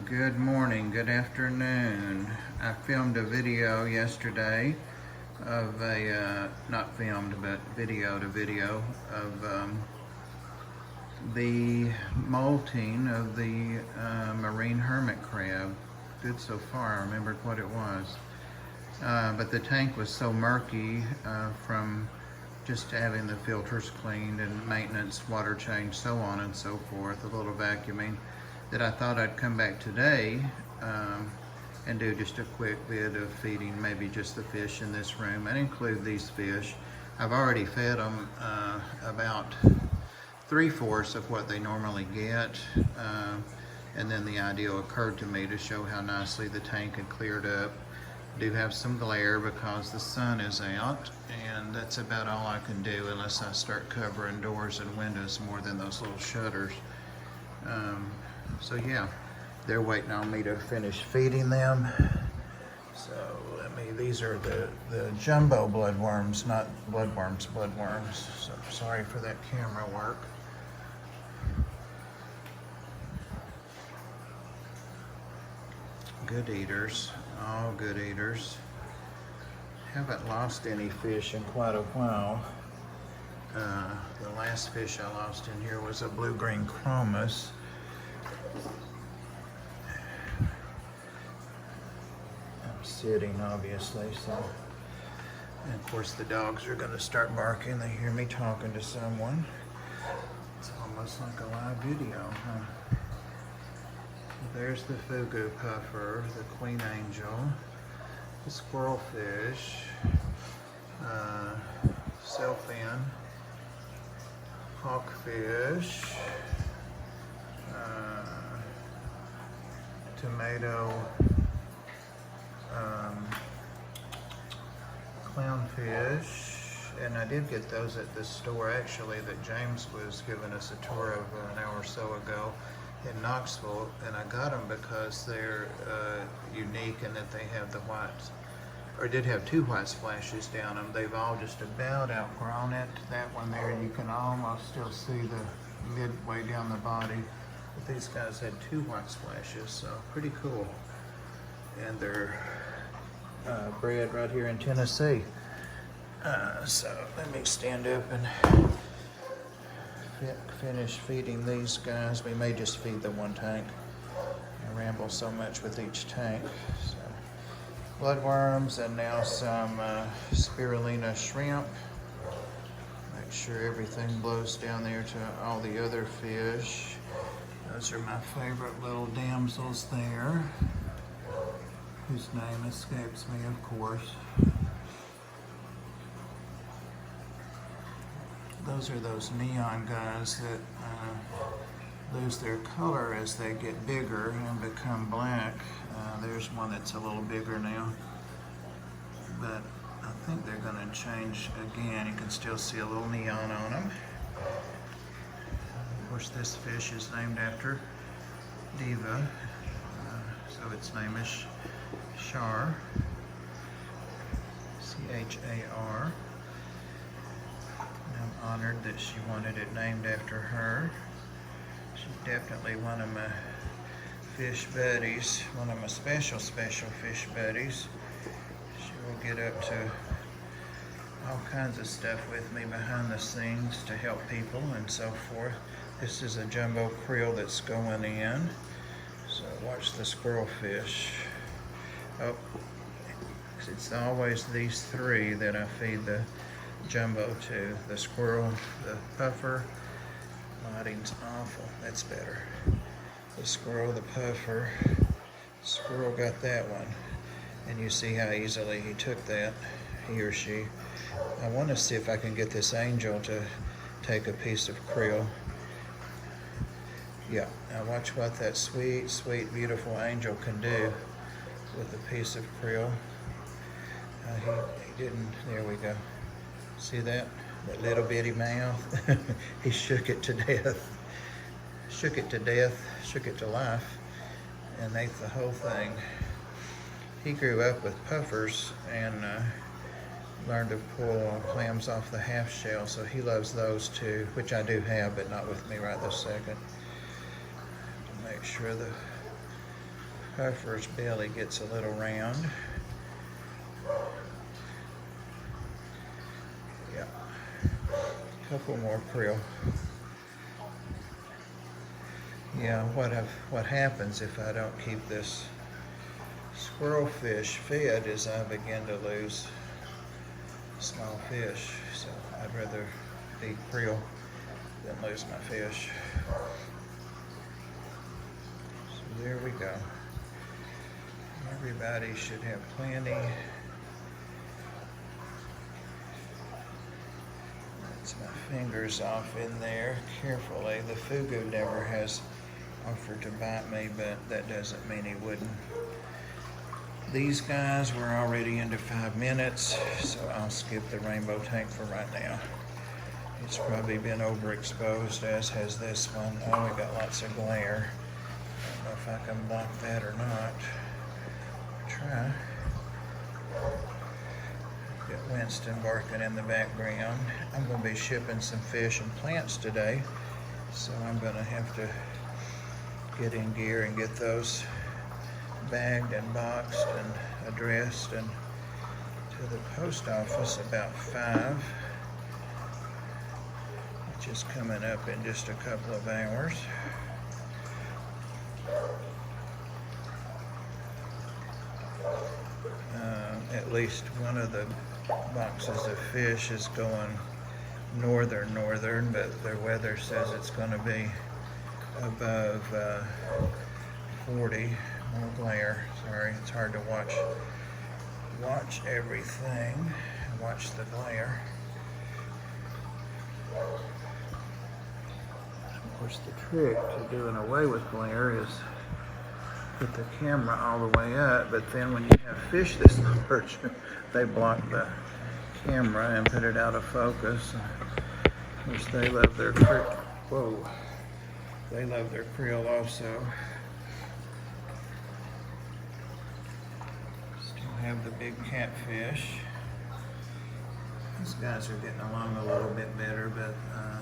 Good morning, good afternoon. I filmed a video yesterday of not filmed, but video to video of the molting of the marine hermit crab. Good so far, I remembered what it was. But the tank was so murky from just having the filters cleaned and maintenance, water change, so on and so forth, a little vacuuming, that I thought I'd come back today and do just a quick bit of feeding, maybe just the fish in this room, and include these fish. I've already fed them about 3/4 of what they normally get, and then the idea occurred to me to show how nicely the tank had cleared up. Do have some glare because the sun is out, and that's about all I can do unless I start covering doors and windows more than those little shutters. So yeah, they're waiting on me to finish feeding them. So these are the jumbo bloodworms, not bloodworms, bloodworms. So sorry for that camera work. Good eaters, all good eaters. Haven't lost any fish in quite a while. The last fish I lost in here was a blue-green chromis. I'm sitting, obviously, so. And of course the dogs are gonna start barking. They hear me talking to someone. It's almost like a live video, huh? There's the fugu puffer, the queen angel, the squirrelfish, sailfin, hawkfish, tomato, clownfish, and I did get those at this store actually that James was giving us a tour of an hour or so ago in Knoxville, and I got them because they're unique in that they have the whites, or did have two white splashes down them. They've all just about outgrown it. That one there, you can almost still see the midway down the body. But these guys had two white splashes, so pretty cool. And they're bred right here in Tennessee. So let me stand up and finish feeding these guys. We may just feed the one tank. I ramble so much with each tank. So, bloodworms, and now some spirulina shrimp. Make sure everything blows down there to all the other fish. Those are my favorite little damsels there, whose name escapes me, of course. Those are those neon guys that lose their color as they get bigger and become black. There's one that's a little bigger now, but I think they're going to change again. You can still see a little neon on them. Of course, this fish is named after Diva, so its name is Char, C-H-A-R. I'm honored that she wanted it named after her. She's definitely one of my fish buddies, one of my special fish buddies. She will get up to all kinds of stuff with me behind the scenes to help people and so forth. This is a jumbo creel that's going in. So watch the squirrelfish. Oh, it's always these three that I feed the jumbo to. The squirrel, the puffer. Lighting's awful. That's better. The squirrel, the puffer. Squirrel got that one. And you see how easily he took that, he or she. I want to see if I can get this angel to take a piece of krill. Yeah, now watch what that sweet, sweet, beautiful angel can do with a piece of krill. He didn't, there we go. See that? That little bitty mouth? He shook it to death. Shook it to death, shook it to life, and ate the whole thing. He grew up with puffers and learned to pull clams off the half shell, so he loves those too, which I do have, but not with me right this second. Make sure the puffer's belly gets a little round. Yeah, a couple more krill. Yeah, what happens if I don't keep this squirrel fish fed is I begin to lose small fish. So I'd rather eat krill than lose my fish. So there we go. Everybody should have plenty. That's my fingers off in there carefully. The fugu never has offered to bite me, but that doesn't mean he wouldn't. These guys were already into 5 minutes, so I'll skip the rainbow tank for right now. It's probably been overexposed, as has this one. Oh, we got lots of glare. I don't know if I can block that or not. Try. Got Winston barking in the background. I'm going to be shipping some fish and plants today, so I'm going to have to get in gear and get those bagged and boxed and addressed and to the post office about 5, which is coming up in just a couple of hours. At least one of the boxes of fish is going northern, but their weather says it's going to be above 40. More glare. Sorry, it's hard to watch everything. Watch the glare. Of course, the trick to doing away with glare is put the camera all the way up, but then when you have fish this large, they block the camera and put it out of focus. Of course, they love their krill. Whoa, they love their krill also. Still have the big catfish. These guys are getting along a little bit better, but I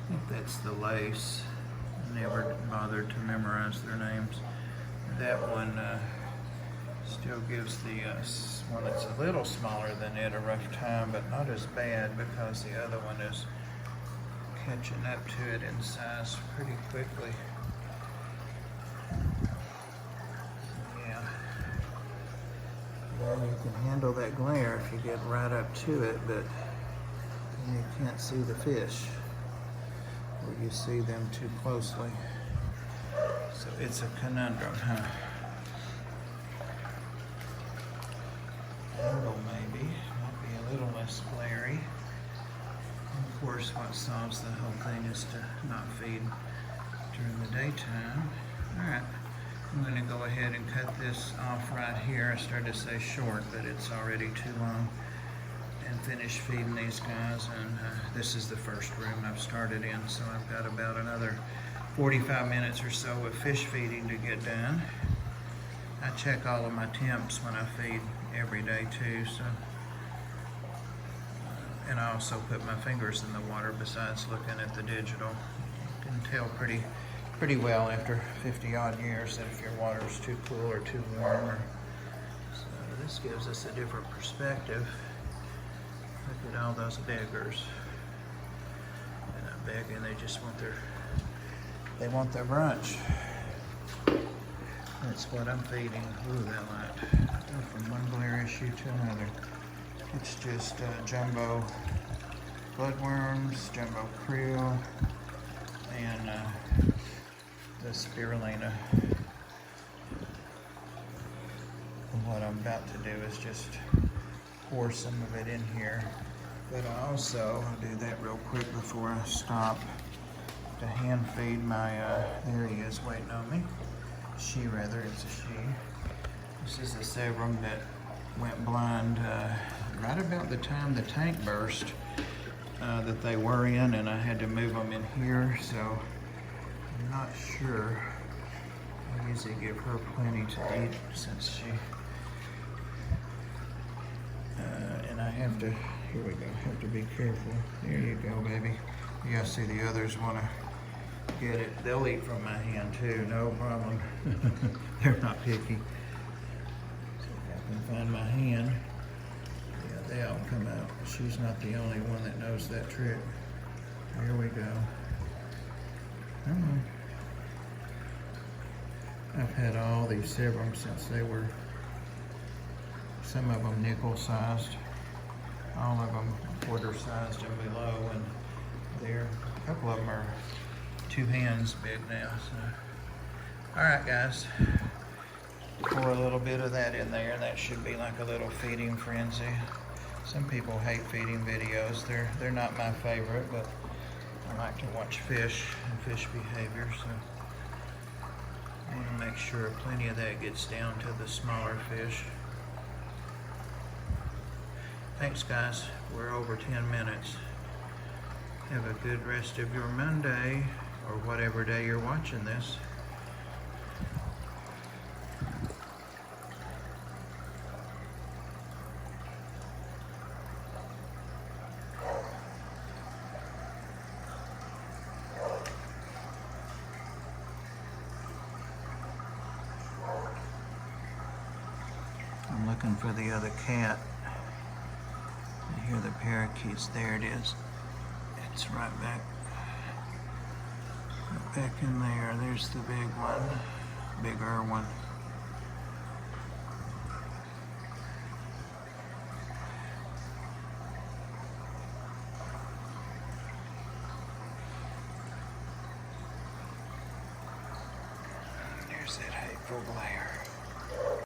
think that's the lace. I never bothered to memorize their names. That one still gives the one that's a little smaller than it a rough time, but not as bad because the other one is catching up to it in size pretty quickly. Yeah. Well, you can handle that glare if you get right up to it, but then you can't see the fish, or you see them too closely. So it's a conundrum, huh? Angle maybe, might be a little less glary. And of course, what solves the whole thing is to not feed during the daytime. All right, I'm going to go ahead and cut this off right here. I started to say short, but it's already too long. And finish feeding these guys. And this is the first room I've started in, so I've got about another 45 minutes or so of fish feeding to get done. I check all of my temps when I feed every day too, so and I also put my fingers in the water besides looking at the digital. You can tell pretty well after 50 odd years that if your water is too cool or too warm. So this gives us a different perspective. Look at all those beggars. They're not begging, they just want their brunch. That's what I'm feeding. Ooh, that light. Go from one glare issue to another. It's just jumbo bloodworms, jumbo krill, and the spirulina. And what I'm about to do is just pour some of it in here. But I'll do that real quick before I stop to hand feed my, there he is waiting on me. It's a she. This is a severum that went blind right about the time the tank burst that they were in, and I had to move them in here, so I'm not sure. I usually give her plenty to eat since she, and I have to, here we go, have to be careful. There you go, baby. You gotta see the others want to get it. They'll eat from my hand too, no problem. They're not picky. See if I can find my hand. Yeah, they all come out. She's not the only one that knows that trick. Here we go. Come on. I've had all these Severums since they were, some of them nickel sized, all of them quarter sized and below, and a couple of them are 2 hands big now. So, all right, guys, pour a little bit of that in there. That should be like a little feeding frenzy. Some people hate feeding videos. They're not my favorite, but I like to watch fish and fish behavior. So I want to make sure plenty of that gets down to the smaller fish. Thanks, guys. We're over 10 minutes. Have a good rest of your Monday, or whatever day you're watching this. I'm looking for the other cat. I hear the parakeets. There it is. It's right back in there. There's the big one, bigger one. There's that hateful glare.